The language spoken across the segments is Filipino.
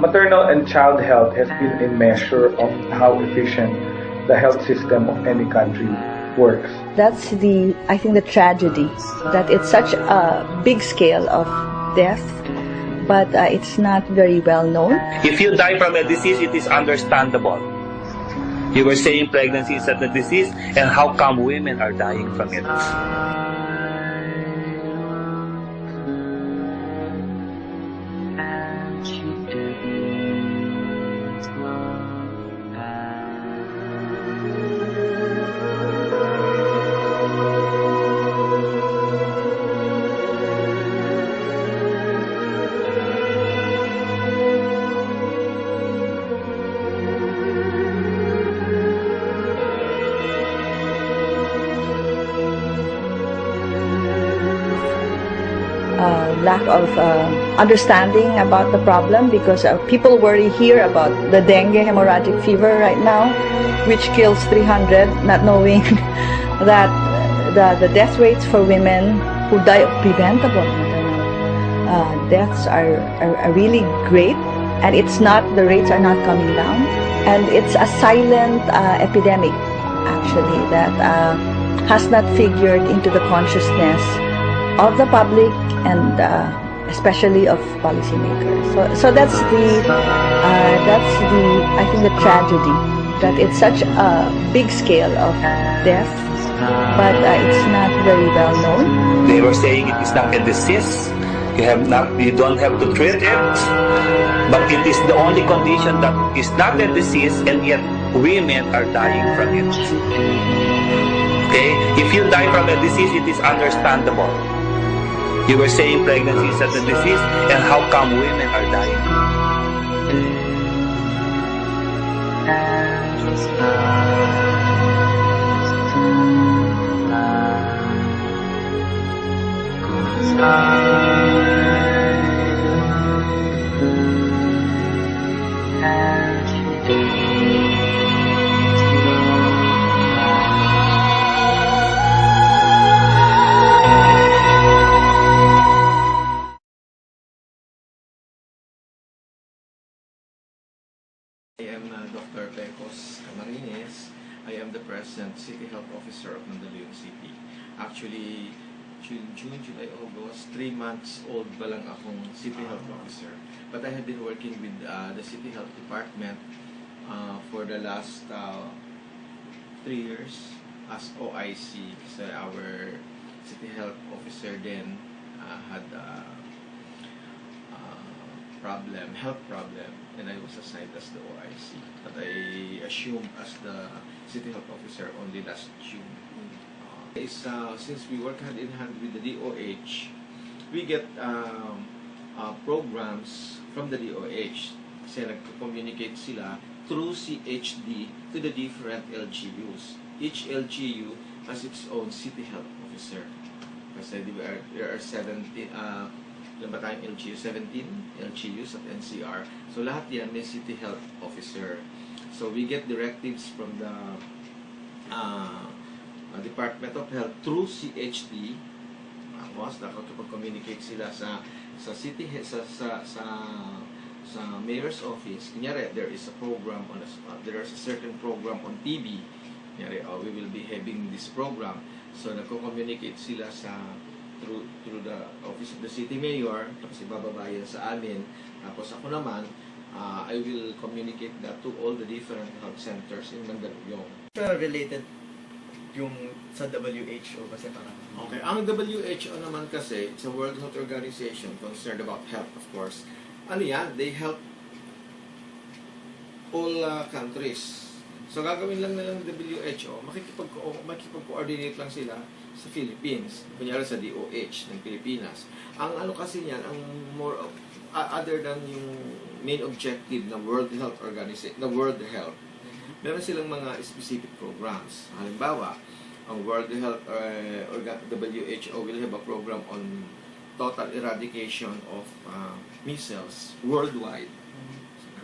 Maternal and child health has been a measure of how efficient the health system of any country works. That's I think the tragedy, that it's such a big scale of death, but it's not very well known. If you die from a disease, it is understandable. You were saying pregnancy is not a disease, and how come women are dying from it? Lack of understanding about the problem, because people worry here about the dengue hemorrhagic fever right now, which kills 300, not knowing that the death rates for women who die of preventable maternal deaths are really great, and the rates are not coming down, and it's a silent epidemic actually that has not figured into the consciousness of the public and especially of policymakers. So that's I think the tragedy, that it's such a big scale of death, but it's not very well known. They were saying it is not a disease. You don't have to treat it, but it is the only condition that is not a disease, and yet women are dying from it. Okay, if you die from a disease, it is understandable. You were saying pregnancy is not a disease, and how come women are dying? I am Dr. Pecos Camarines. I am the Present City Health Officer of Mandaluyong City. Actually, June, July, August, 3 months old pa lang akong City Health Officer. But I have been working with the City Health Department for the last 3 years as OIC. So our City Health Officer then had health problem, and I was assigned as the OIC. But I assumed as the City Health Officer only last June. Since we work hand in hand with the DOH, we get programs from the DOH. Kasi nag-communicate sila through CHD to the different LGUs. Each LGU has its own City Health Officer. Kasi there are 17 ilan ba tayong LGU? 17 LGUs at NCR. So lahat yan may City Health Officer. So we get directives from the Department of Health through CHD. Tapos nakakapag-communicate sila sa city sa mayor's office. Kunyari, there is a program on there is a certain program on TB. Kunyari, we will be having this program. So nagko-communicate sila through the office of the city mayor, tapos ibababayan sa amin. Tapos ako naman, I will communicate that to all the different health centers in Mandaluyong. Related yung sa WHO kasi parang... Okay, ang WHO naman kasi, it's a World Health Organization concerned about health, of course. Ano yan? They help all countries So gagawin lang ng WHO, makikipag-coordinate lang sila sa Philippines, kunyari sa DOH ng Pilipinas. Ang ano kasi niyan, ang more of, other than yung main objective ng World Health Organization, na World Health, meron silang mga specific programs. Halimbawa, ang World Health WHO will have a program on total eradication of measles worldwide.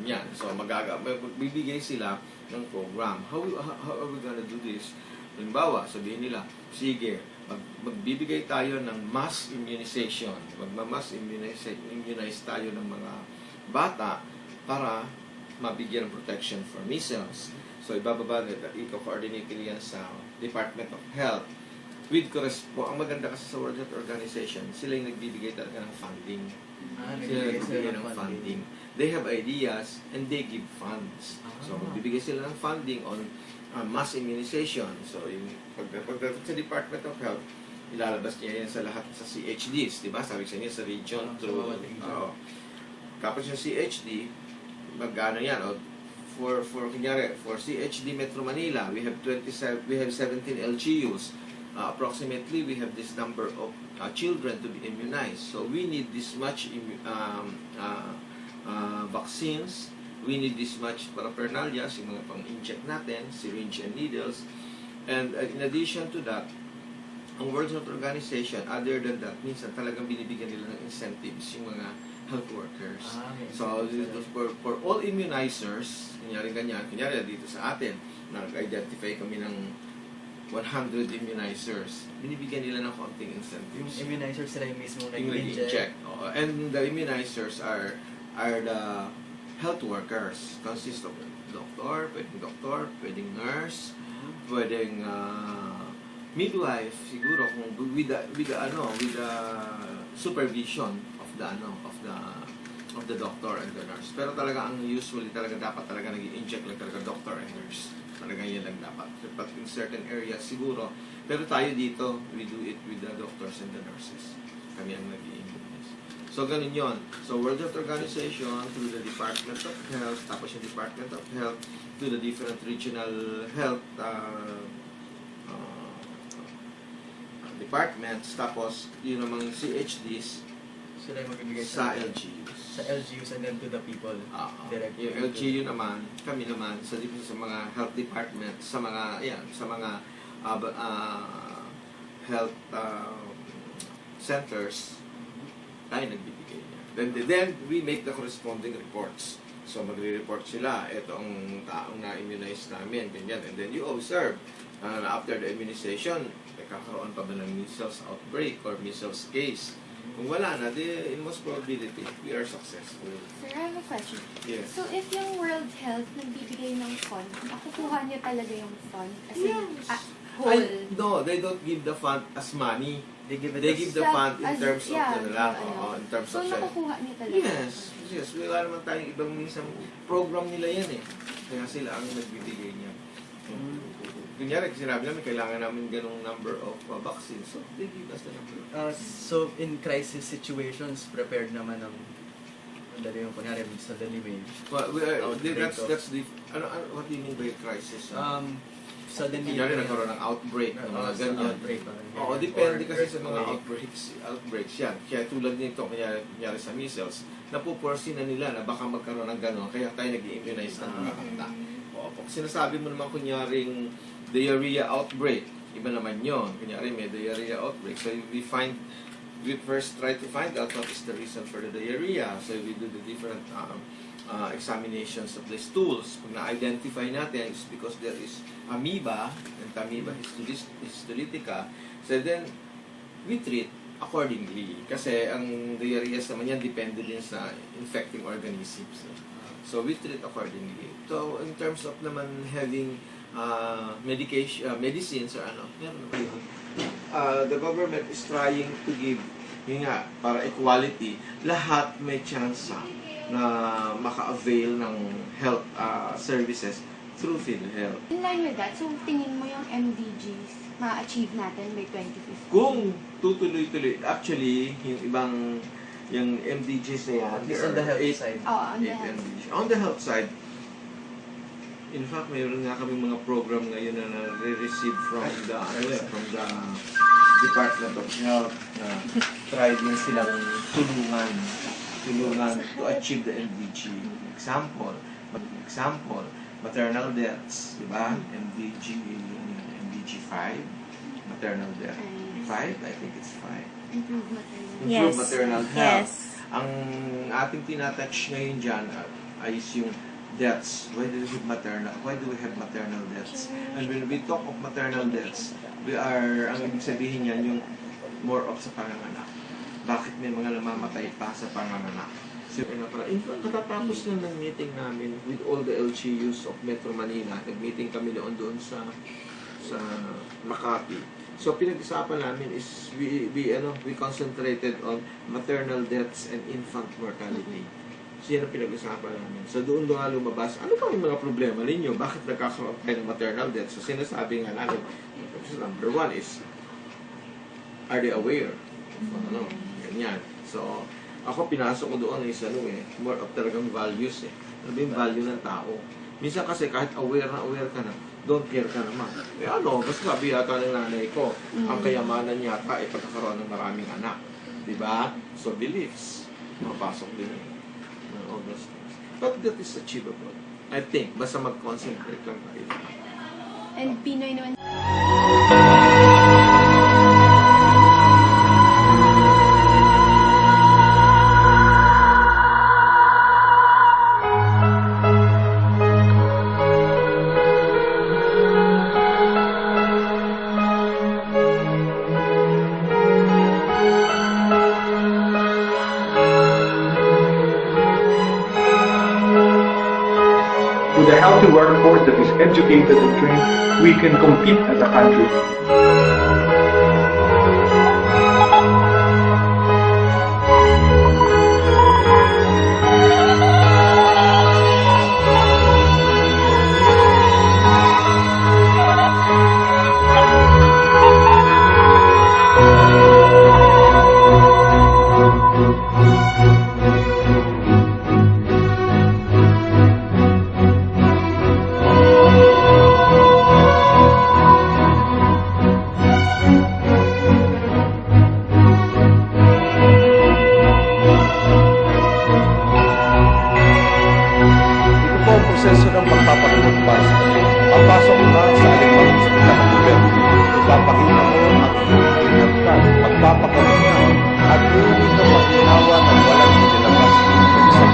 Yan. So magbibigay sila ng program. How are we gonna do this? Halimbawa, sabihin nila, sige, magbibigay tayo ng mass immunization. Magma-mass immunize tayo ng mga bata para mabigyan ng protection for measles. So, ibababa nila, i-coordinate nila yan sa Department of Health. Ang maganda kasi sa World Health Organization, sila yung nagbibigay talaga ng funding. Sila nagbibigay ng funding. They have ideas and they give funds. So, magbibigay sila ng funding on mass immunization. So, yung pagdating sa Department of Health, ilalabas niya yan sa lahat sa CHDs, di ba? Sabi sa niya sa region through. Kapag yung CHD, magkano yan? For CHD Metro Manila, we have 17 LGUs. Approximately, we have this number of children to be immunized. So, we need this much vaccines. We need this much paraphernalia, yung mga pang-inject natin, syringe and needles. And in addition to that, ang World Health Organization, other than that, minsan talagang binibigyan nila ng incentives yung mga health workers. So, for all immunizers, kunyari dito sa atin, nag-identify kami ng 100 immunizers, binibigyan nila ng konting incentives. Yung immunizers sila yung mismo nag-inject. And the immunizers are the health workers. Consist of pwedeng nurse, pwedeng midwife, siguro kung with the supervision of the doctor and the nurse. Pero talaga ang usually talaga dapat talaga nag-inject lang talaga doctor and nurse. Talaga yan lang dapat. But in certain areas siguro, pero tayo dito, we do it with the doctors and the nurses. Kami ang nag-i-immunize. So ganun yon. So World Health Organization through the Department of Health, tapos yung Department of Health to the different regional health departments, tapos yun namang CHDs sila yung magbibigay sa LGUs. Sa LGUs and then to the people. Yung LGU naman, kami naman sa mga health department, sa mga health centers, tayo nagbibigay niya. Then we make the corresponding reports. So magre-report sila, ito ang taong na-immunize namin, ganyan. And then you observe, after the immunization, kakaroon pa ba ng measles outbreak or measles case. Kung wala na, in most probability, we are successful. Sir, I have a question. Yes. So, if yung World Health nagbibigay ng fund, nakukuha niyo talaga yung fund? As in, whole? No, they don't give the fund as money. They give the fund in terms of in terms so, of nakukuha niyo talaga? Yes. Wala naman tayong ibang minsan program nila yan eh. Kaya sila ang nagbibigay niya. Kunyari, sinabi namin, kailangan namin ganong number of vaccines. So, they give us the number. So, in crisis situations, prepared naman ang dali yung kunyari, suddenly may that's the, what do you mean by crisis? Suddenly, kunyari, nagkaroon ng outbreak, ng mga ganyan. Oo, depende kasi sa mga outbreaks yan. Kaya tulad nito, kunyari sa measles, napuporsi na nila na baka magkaroon ng gano'n, kaya tayo nag-immunize ng mga bata. Kung sinasabi mo naman kunyaring diarrhea outbreak, iba naman yun. Kunyari may diarrhea outbreak. So we first try to find out what is the reason for the diarrhea. So we do the different examinations of the stools. Kung na-identify natin, it's because there is amoeba, and amoeba histolytica. So then, we treat accordingly. Kasi ang diarrhea naman yan, depende din sa infecting organisms. So we treat accordingly. So in terms of naman having medicines or meron naman yun. The government is trying to give, yun nga, para equality, lahat may chance na maka-avail ng health services through PhilHealth. In line with that, so tingin mo yung MDGs ma-achieve natin by 2050? Kung tutuloy-tuloy, actually, yung MDGs na yan, on the health side. On the health. On the health side, In fact, mayroon nga kami mga program ngayon na nare-receive from the Department of Health na try din silang tulungan to achieve the MDG. Example, maternal deaths, di ba? MDG 5, maternal death. 5, I think it's 5. Improve maternal health. Yes. Ang ating tinatouch ngayon dyan ay yung deaths. Why do we have maternal deaths? And when we talk of maternal deaths, ang ibig sabihin yan yung more of sa panganganak. Bakit may mga namamatay pa sa panganganak? So, in fact, katatapos lang ng meeting namin with all the LGUs of Metro Manila. Nag-meeting kami doon sa Makati. So, pinag-usapan namin is we concentrated on maternal deaths and infant mortality. So, yan ang pinag-usapan namin. So, doon nga lumabas, ano pa yung mga problema ninyo? Bakit nagkakaroon kayo ng maternal deaths? So, sinasabi nga namin, number one is, are they aware of ganyan? So, ako pinasok ko doon is more of talagang values Ano ba yung value ng tao? Minsan kasi kahit aware ka na, don't care ka naman. Mas sabi yata ng nanay ko, ang kayamanan yata ay pagkakaroon ng maraming anak. Diba? So, beliefs. Mapasok din all those things. But that is achievable. I think, basta mag-concentrate lang tayo. And Pinoy naman. With a healthy workforce that is educated and trained, we can compete as a country. Proseso ng pagpapakumpar. Papasok na sa aling hospital ng gobyerno. Ipapakita mo ang iyong inatkan, pagpapakumpar, at uuwi ng maginawa ng walang inilabas ng isang puso.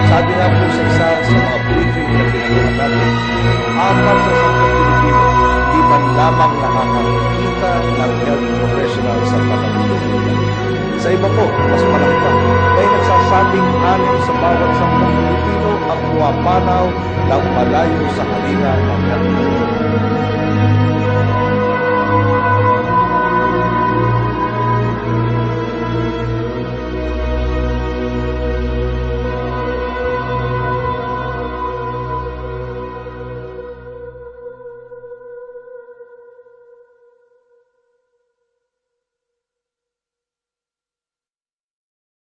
Sabi nga po sa isa sa mga briefing na pinagawa natin, 4 sa 10 Pilipino, di man lamang nakakakita ng health professional sa panahon. Sa iba po, mas malaki pa, may nagsasabing 6 sa bawat 10 Pilipino ang pumapanaw ng malayo sa halina ng health.